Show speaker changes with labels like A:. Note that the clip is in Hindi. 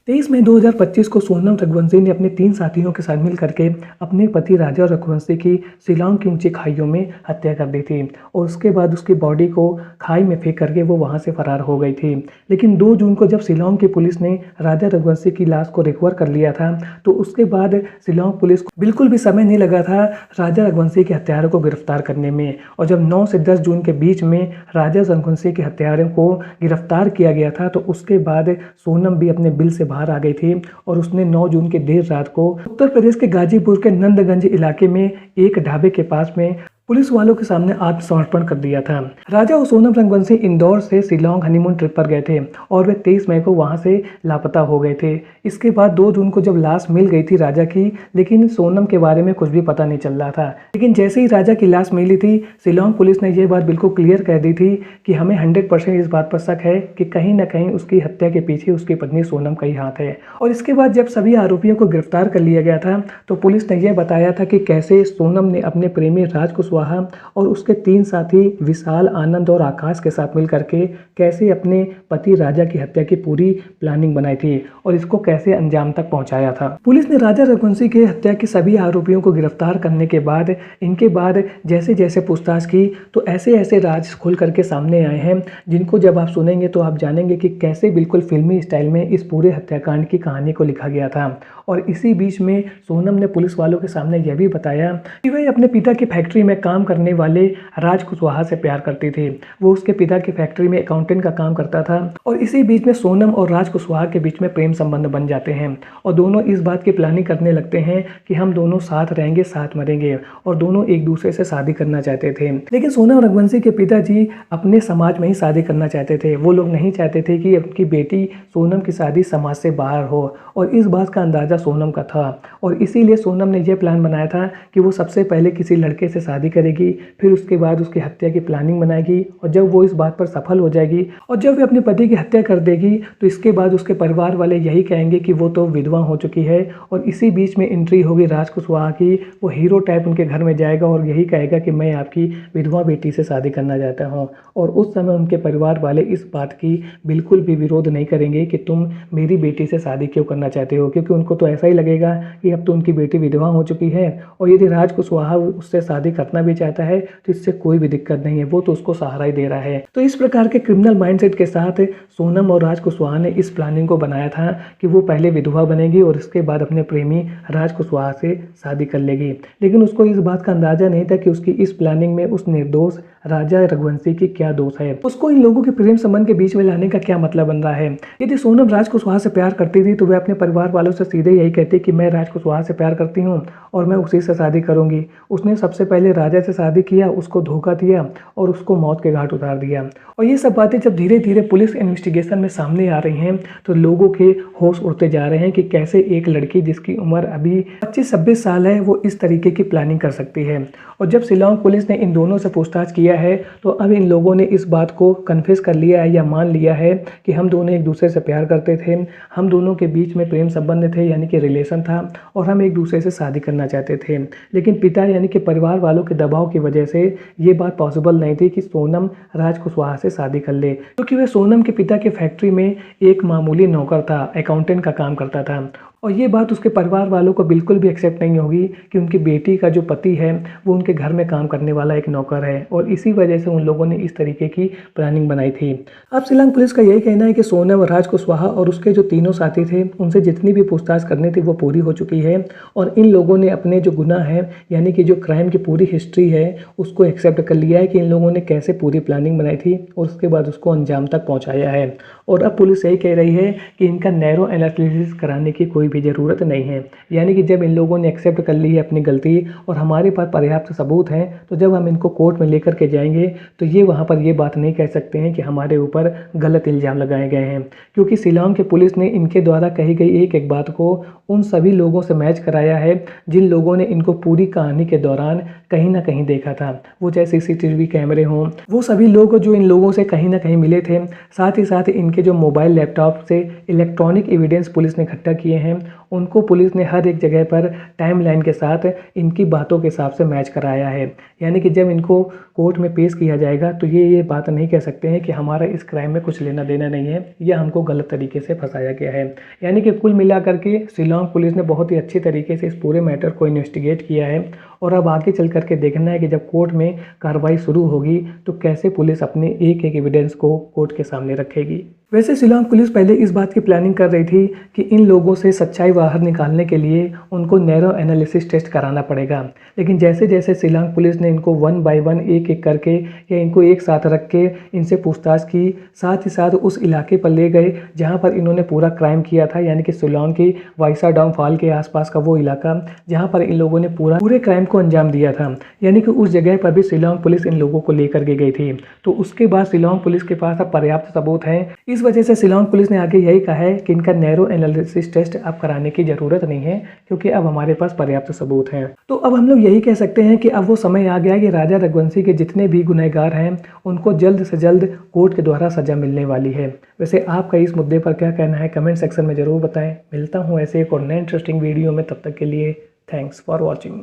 A: 23 मई 2025 को सोनम रघुवंशी ने अपने 3 साथियों के साथ मिल करके अपने पति राजा रघुवंशी की शिलांग की ऊंची खाइयों में हत्या कर दी थी और उसके बाद उसकी बॉडी को खाई में फेंक करके वो वहां से फरार हो गई थी। लेकिन 2 जून को जब शिलांग की पुलिस ने राजा रघुवंशी की लाश को रिकवर कर लिया था, तो उसके बाद शिलांग पुलिस को बिल्कुल भी समय नहीं लगा था राजा रघुवंशी के हत्यारों को गिरफ्तार करने में। और जब 9 से 10 जून के बीच में राजा रघुवंशी के हत्यारों को गिरफ्तार किया गया था, तो उसके बाद सोनम भी अपने बिल से बाहर आ गई थी और उसने 9 जून की देर रात को उत्तर प्रदेश के गाजीपुर के नंदगंज इलाके में एक ढाबे के पास में पुलिस वालों के सामने आत्मसमर्पण कर दिया था। राजा और सोनम रघुवंशी इंदौर से शिलांग हनीमून ट्रिप पर गए थे और वे 23 मई को वहां से लापता हो गए थे। इसके बाद 2 जून को जब लाश मिल गई थी राजा की, लेकिन सोनम के बारे में कुछ भी पता नहीं चल रहा था। लेकिन जैसे ही राजा की लाश मिली थी, शिलांग पुलिस ने यह बात बिल्कुल क्लियर कर दी थी कि हमें 100% इस बात पर शक है कि कहीं ना कहीं उसकी हत्या के पीछे उसकी पत्नी सोनम का ही हाथ है। और इसके बाद जब सभी आरोपियों को गिरफ्तार कर लिया गया था, तो पुलिस ने यह बताया था कि कैसे सोनम ने अपने प्रेमी राज कुशवाहा और उसके 3 साथी विशाल, आनंद और आकाश के साथ मिलकर के कैसे अपने पति राजा की हत्या की पूरी प्लानिंग बनाई थी और इसको कैसे अंजाम तक पहुंचाया था। पुलिस ने राजा रघुवंशी की हत्या के सभी आरोपियों को गिरफ्तार करने के बाद इनके बाद जैसे जैसे पूछताछ की, तो ऐसे ऐसे राज खुल करके सामने आए हैं जिनको जब आप सुनेंगे तो आप जानेंगे कि कैसे बिल्कुल फिल्मी स्टाइल में इस पूरे हत्याकांड की कहानी को लिखा गया था। और इसी बीच में सोनम ने पुलिस वालों के सामने यह भी बताया कि वह अपने पिता की फैक्ट्री में काम करने वाले राज कुशवाहा से प्यार करती थी। वो उसके पिता की फैक्ट्री में अकाउंटेंट का काम करता था और इसी बीच में सोनम और राज कुशवाहा के बीच में प्रेम संबंध बन जाते हैं और दोनों इस बात की प्लानिंग करने लगते हैं कि हम दोनों साथ रहेंगे, साथ मरेंगे, और दोनों एक दूसरे से शादी करना चाहते थे। लेकिन सोनम रघुवंशी के पिताजी अपने समाज में ही शादी करना चाहते थे। वो लोग नहीं चाहते थे कि उनकी बेटी सोनम की शादी समाज से बाहर हो, और इस बात का अंदाजा सोनम का था। और इसीलिए सोनम ने यह प्लान बनाया था कि वो सबसे पहले किसी लड़के से शादी करेगी, फिर उसके बाद उसकी हत्या की प्लानिंग बनाएगी, और जब वो इस बात पर सफल हो जाएगी और जब वो अपने पति की हत्या कर देगी, तो इसके बाद उसके परिवार वाले यही कहेंगे कि वो तो विधवा हो चुकी है। और इसी बीच में एंट्री होगी राज कुशवाहा की। वो हीरो टाइप उनके घर में जाएगा और यही कहेगा कि मैं आपकी विधवा बेटी से शादी करना चाहता हूँ। और उस समय उनके परिवार वाले इस बात की बिल्कुल भी विरोध नहीं करेंगे कि तुम मेरी बेटी से शादी क्यों करना चाहते हो, क्योंकि उनको तो ऐसा ही लगेगा कि अब तो उनकी बेटी विधवा हो चुकी है, और यदि राज कुशवाहा उससे शादी करना भी चाहता है तो इससे कोई भी दिक्कत नहीं है, वो तो उसको सहारा ही दे रहा है। तो इस प्रकार के क्रिमिनल माइंडसेट के साथ सोनम और राज कुशवाहा ने इस प्लानिंग को बनाया था कि वो पहले विधवा बनेगी और इसके बाद अपने प्रेमी राज कुशवाहा से शादी कर लेगी। लेकिन उसको इस बात का अंदाजा नहीं था कि उसकी इस प्लानिंग में उस निर्दोष राजा रघुवंशी की क्या दोष है, उसको इन लोगों के प्रेम संबंध के बीच में लाने का क्या मतलब बन रहा है। यदि सोनम राज कुशवाहा से प्यार करती थी तो वह अपने परिवार वालों से सीधे यही कहती कि मैं राज कुशवाहा से प्यार करती हूँ और मैं उसी से शादी करूंगी। उसने सबसे पहले राजा से शादी किया, उसको धोखा दिया और उसको मौत के घाट उतार दिया। और ये सब बातें जब धीरे धीरे पुलिस इन्वेस्टिगेशन में सामने आ रही हैं, तो लोगों के होश उड़ते जा रहे हैं कि कैसे एक लड़की जिसकी उम्र अभी 25-26 साल है, वो इस तरीके की प्लानिंग कर सकती है। और जब शिलांग पुलिस ने इन दोनों से पूछताछ किया है, तो अब इन लोगों ने इस बात को कन्फेस कर लिया है या मान लिया है कि हम दोनों एक दूसरे से प्यार करते थे, हम दोनों के बीच में प्रेम संबंध थे, यानी कि रिलेशन था, और हम एक दूसरे से शादी करना चाहते थे। लेकिन पिता यानी कि परिवार वालों के दबाव की वजह से ये बात पॉसिबल नहीं थी कि सोनम राज कुशवाहा से शादी कर ले, क्योंकि वह सोनम के पिता के फैक्ट्री में एक मामूली नौकर था, अकाउंटेंट का काम करता था। और ये बात उसके परिवार वालों को बिल्कुल भी एक्सेप्ट नहीं होगी कि उनकी बेटी का जो पति है वो उनके घर में काम करने वाला एक नौकर है, और इसी वजह से उन लोगों ने इस तरीके की प्लानिंग बनाई थी। अब शिलांग पुलिस का यही कहना है कि सोनम राज कुशवाहा और उसके जो तीनों साथी थे उनसे जितनी भी पूछताछ करनी थी वो पूरी हो चुकी है, और इन लोगों ने अपने जो गुनाह है यानी कि जो क्राइम की पूरी हिस्ट्री है उसको एक्सेप्ट कर लिया है कि इन लोगों ने कैसे पूरी प्लानिंग बनाई थी और उसके बाद उसको अंजाम तक पहुँचाया है। और अब पुलिस यही कह रही है कि इनका नैरो एनालिसिस कराने की कोई भी ज़रूरत नहीं है, यानी कि जब इन लोगों ने एक्सेप्ट कर ली है अपनी गलती और हमारे पास पर्याप्त सबूत हैं, तो जब हम इनको कोर्ट में लेकर के जाएंगे तो ये वहाँ पर ये बात नहीं कह सकते हैं कि हमारे ऊपर गलत इल्ज़ाम लगाए गए हैं, क्योंकि शिलांग की पुलिस ने इनके द्वारा कही गई एक एक बात को उन सभी लोगों से मैच कराया है जिन लोगों ने इनको पूरी कहानी के दौरान कहीं ना कहीं देखा था। वो चाहे CCTV कैमरे हों, वो सभी लोग जो इन लोगों से कहीं ना कहीं मिले थे, साथ ही साथ इनके जो मोबाइल लैपटॉप से इलेक्ट्रॉनिक एविडेंस पुलिस ने इकट्ठा किए हैं उनको पुलिस ने हर एक जगह पर टाइमलाइन के साथ इनकी बातों के हिसाब से मैच कराया है। यानी कि जब इनको कोर्ट में पेश किया जाएगा तो ये बात नहीं कह सकते हैं कि हमारा इस क्राइम में कुछ लेना देना नहीं है, या हमको गलत तरीके से फंसाया गया है। यानी कि कुल मिलाकर के शिलांग पुलिस ने बहुत ही अच्छी तरीके से इस पूरे मैटर को इन्वेस्टिगेट किया है, और अब आगे चल करके देखना है कि जब कोर्ट में कार्रवाई शुरू होगी तो कैसे पुलिस अपने एक एक एविडेंस को कोर्ट के सामने रखेगी। वैसे शिलांग पुलिस पहले इस बात की प्लानिंग कर रही थी कि इन लोगों से सच्चाई बाहर निकालने के लिए उनको नैरो एनालिसिस टेस्ट कराना पड़ेगा, लेकिन जैसे जैसे शिलांग पुलिस ने इनको वन बाय वन एक एक करके या इनको एक साथ रख के इनसे पूछताछ की, साथ ही साथ उस इलाके पर ले गए जहां पर इन्होंने पूरा क्राइम किया था, यानी कि शिलांग की वाइसा डाउन फॉल के आसपास का वो इलाका जहां पर इन लोगों ने पूरे क्राइम को अंजाम दिया था। यानी कि उस जगह पर भी शिलांग पुलिस इन लोगों को लेकर के गई थी। तो उसके बाद शिलांग पुलिस के पास अब पर्याप्त सबूत हैं। इस वजह से शिलांग पुलिस ने आगे यही कहा है कि इनका नैरो एनालिसिस टेस्ट अब कराने की ज़रूरत नहीं है, क्योंकि अब हमारे पास पर्याप्त सबूत हैं। तो अब हम लोग यही कह सकते हैं कि अब वो समय आ गया है कि राजा रघुवंशी के जितने भी गुनहगार हैं उनको जल्द से जल्द कोर्ट के द्वारा सजा मिलने वाली है। वैसे आपका इस मुद्दे पर क्या कहना है कमेंट सेक्शन में ज़रूर बताएं। मिलता हूँ ऐसे एक और नए इंटरेस्टिंग वीडियो में, तब तक के लिए थैंक्स फॉर वॉचिंग।